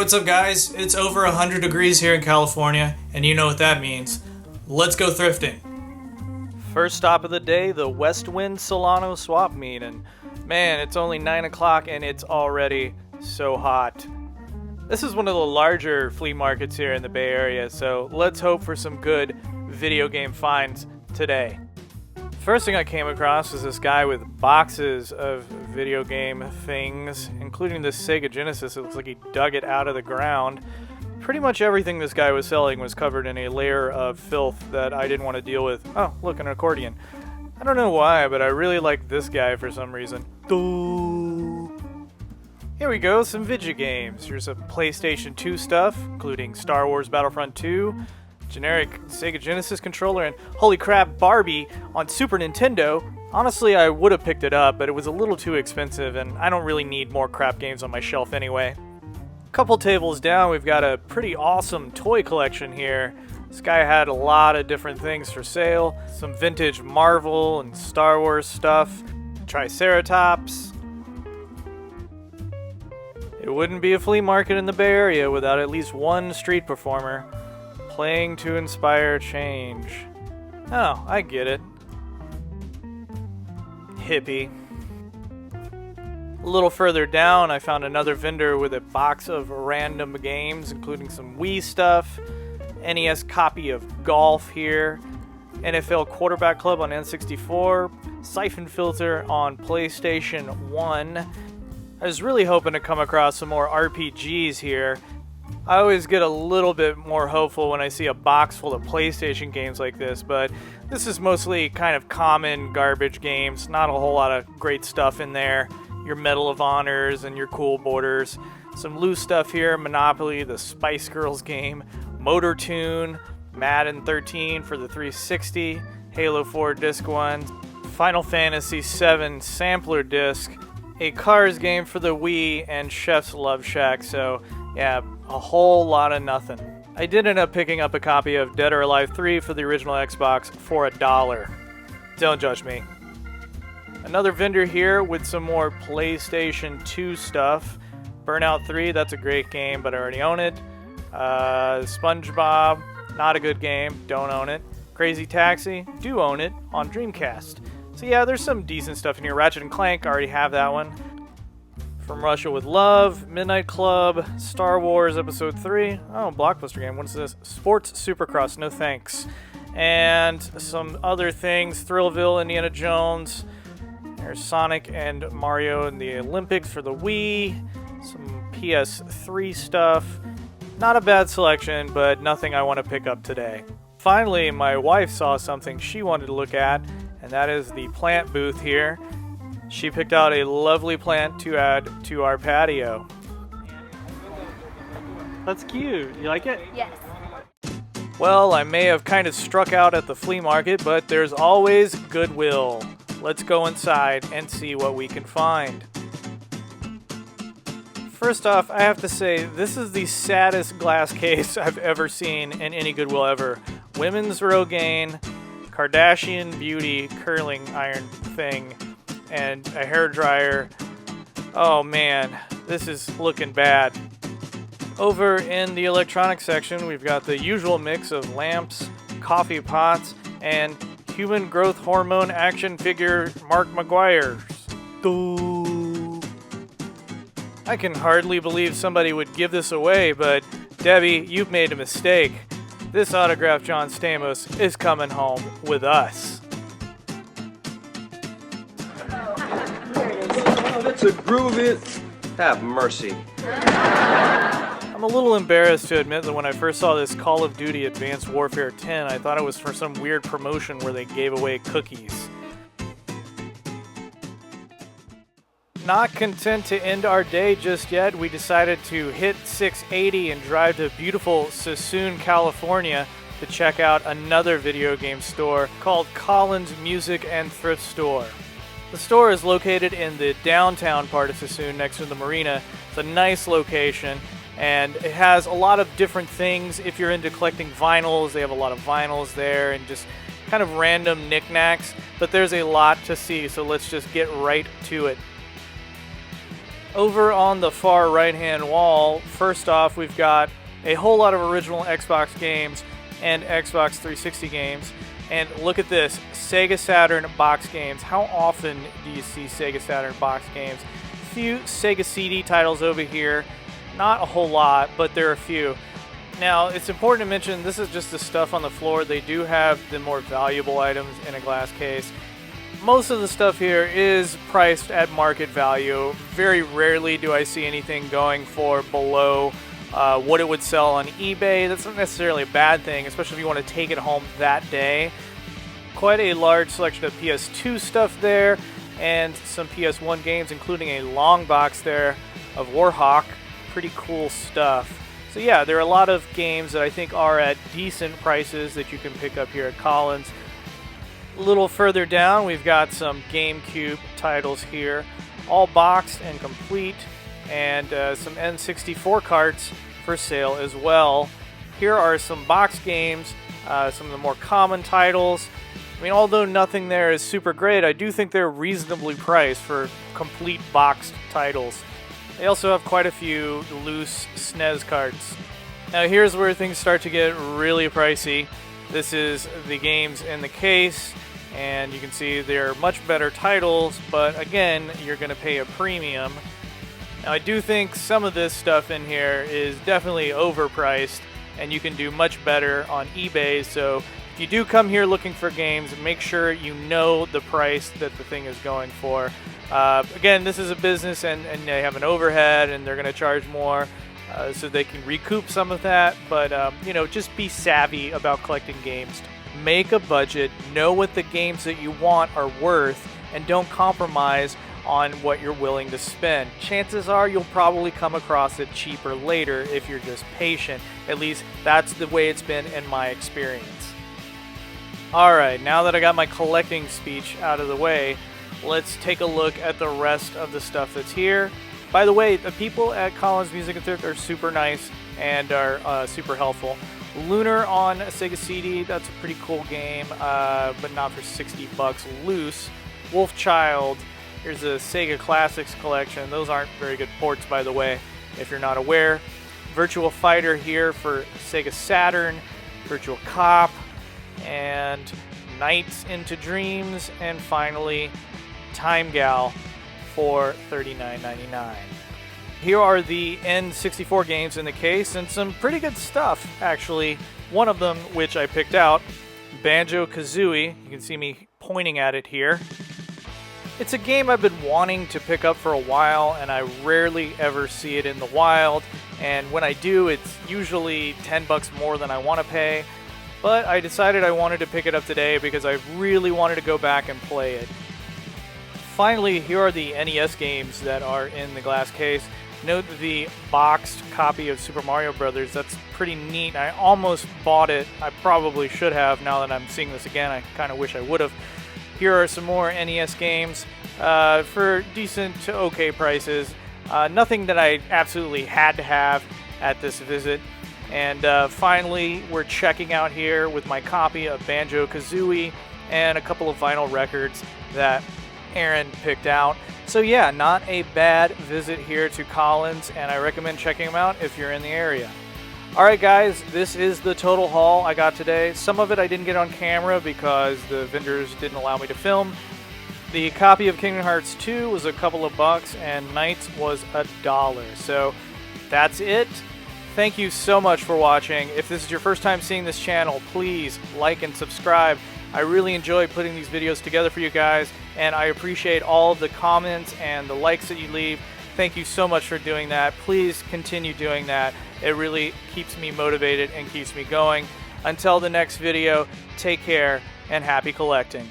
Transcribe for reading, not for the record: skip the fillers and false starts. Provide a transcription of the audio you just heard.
what's up guys? It's over 100 degrees here in California, and you know what that means. Let's go thrifting. First stop of the day, the Westwind Solano swap meet, and man, it's only 9 o'clock and it's already so hot. This is one of the larger flea markets here in the Bay Area, so let's hope for some good video game finds today. First thing I came across was this guy with boxes of video game things, including this Sega Genesis. It looks like he dug it out of the ground. Pretty much everything this guy was selling was covered in a layer of filth that I didn't want to deal with. Oh, look, an accordion. I don't know why, but I really like this guy for some reason. Here we go, some video games. Here's some PlayStation 2 stuff, including Star Wars Battlefront 2, generic Sega Genesis controller, and holy crap, Barbie on Super Nintendo. Honestly, I would have picked it up, but it was a little too expensive, and I don't really need more crap games on my shelf anyway. Couple tables down, we've got a pretty awesome toy collection here. This guy had a lot of different things for sale. Some vintage Marvel and Star Wars stuff. Triceratops. It wouldn't be a flea market in the Bay Area without at least one street performer playing to inspire change. Oh, I get it. Hippie. A little further down, I found another vendor with a box of random games, including some Wii stuff, NES copy of Golf here, NFL Quarterback Club on N64, Siphon Filter on PlayStation 1. I was really hoping to come across some more RPGs here. I always get a little bit more hopeful when I see a box full of PlayStation games like this, but this is mostly kind of common garbage games, not a whole lot of great stuff in there. Your Medal of Honors and your Cool Borders. Some loose stuff here, Monopoly, the Spice Girls game, Motor Tune, Madden 13 for the 360, Halo 4 Disc 1, Final Fantasy 7 Sampler Disc, a Cars game for the Wii, and Chef's Love Shack, so yeah, a whole lot of nothing. I did end up picking up a copy of Dead or Alive 3 for the original Xbox for $1. Don't judge me. Another vendor here with some more PlayStation 2 stuff. Burnout 3, that's a great game, but I already own it. SpongeBob, not a good game, don't own it. Crazy Taxi, do own it on Dreamcast. So yeah, there's some decent stuff in here. Ratchet & Clank, already have that one. From Russia with Love, Midnight Club, Star Wars Episode 3. Oh, Blockbuster game, what is this? Sports Supercross, no thanks. And some other things, Thrillville, Indiana Jones. There's Sonic and Mario in the Olympics for the Wii. Some PS3 stuff. Not a bad selection, but nothing I want to pick up today. Finally, my wife saw something she wanted to look at, and that is the plant booth here. She picked out a lovely plant to add to our patio. That's cute. You like it? Yes. Well, I may have kind of struck out at the flea market, but there's always Goodwill. Let's go inside and see what we can find. First off, I have to say, this is the saddest glass case I've ever seen in any Goodwill ever. Women's Rogaine, Kardashian Beauty curling iron thing, and a hairdryer. Oh man, this is looking bad. Over in the electronics section, we've got the usual mix of lamps, coffee pots, and human growth hormone action figure Mark McGuire's. I can hardly believe somebody would give this away, but Debbie, you've made a mistake. This autographed John Stamos is coming home with us. Oh, that's a groovy. Have mercy. I'm a little embarrassed to admit that when I first saw this Call of Duty Advanced Warfare 10, I thought it was for some weird promotion where they gave away cookies. Not content to end our day just yet, we decided to hit 680 and drive to beautiful Suisun, California to check out another video game store called Collins Music and Thrift store. The store is located in the downtown part of Suisun next to the marina. It's a nice location, and it has a lot of different things. If you're into collecting vinyls, they have a lot of vinyls there and just kind of random knickknacks, but there's a lot to see, so let's just get right to it. Over on the far right-hand wall, first off, we've got a whole lot of original Xbox games and Xbox 360 games. And look at this, Sega Saturn box games. How often do you see Sega Saturn box games? A few Sega CD titles over here. Not a whole lot, but there are a few. Now, it's important to mention this is just the stuff on the floor. They do have the more valuable items in a glass case. Most of the stuff here is priced at market value. Very rarely do I see anything going for below what it would sell on eBay. That's not necessarily a bad thing, especially if you want to take it home that day. Quite a large selection of PS2 stuff there, and some PS1 games, including a long box there of Warhawk. Pretty cool stuff. So yeah, there are a lot of games that I think are at decent prices that you can pick up here at Collins. A little further down, we've got some GameCube titles here, all boxed and complete, and some N64 carts for sale as well. Here are some box games, some of the more common titles. I mean, although nothing there is super great, I do think they're reasonably priced for complete boxed titles. They also have quite a few loose SNES carts. Now here's where things start to get really pricey. This is the games in the case, and you can see they're much better titles, but again, you're going to pay a premium. Now I do think some of this stuff in here is definitely overpriced, and you can do much better on eBay, so if you do come here looking for games, make sure you know the price that the thing is going for. Again, this is a business, and they have an overhead, and they're going to charge more, so they can recoup some of that, but you know, just be savvy about collecting games. Make a budget, know what the games that you want are worth, and don't compromise on what you're willing to spend. Chances are you'll probably come across it cheaper later if you're just patient. At least that's the way it's been in my experience. Alright, now that I got my collecting speech out of the way, let's take a look at the rest of the stuff that's here. By the way, the people at Collins Music and Thrift are super nice and are super helpful. Lunar on Sega CD, that's a pretty cool game, but not for 60 bucks loose. Wolfchild, here's a Sega Classics collection. Those aren't very good ports, by the way, if you're not aware. Virtual Fighter here for Sega Saturn, Virtual Cop, and Nights into Dreams, and finally Time Gal for $39.99. Here are the N64 games in the case, and some pretty good stuff, actually. One of them, which I picked out, Banjo-Kazooie. You can see me pointing at it here. It's a game I've been wanting to pick up for a while, and I rarely ever see it in the wild. And when I do, it's usually 10 bucks more than I want to pay. But I decided I wanted to pick it up today because I really wanted to go back and play it. Finally, here are the NES games that are in the glass case. Note the boxed copy of Super Mario Brothers. That's pretty neat. I almost bought it. I probably should have. Now that I'm seeing this again, I kind of wish I would have. Here are some more NES games for decent to okay prices. Nothing that I absolutely had to have at this visit. And finally, we're checking out here with my copy of Banjo-Kazooie and a couple of vinyl records that Aaron picked out. So yeah, not a bad visit here to Collins, and I recommend checking them out if you're in the area. Alright guys, this is the total haul I got today. Some of it I didn't get on camera because the vendors didn't allow me to film. The copy of Kingdom Hearts 2 was a couple of bucks, and Knights was $1. So that's it. Thank you so much for watching. If this is your first time seeing this channel, please like and subscribe. I really enjoy putting these videos together for you guys, and I appreciate all of the comments and the likes that you leave. Thank you so much for doing that. Please continue doing that. It really keeps me motivated and keeps me going. Until the next video, take care and happy collecting.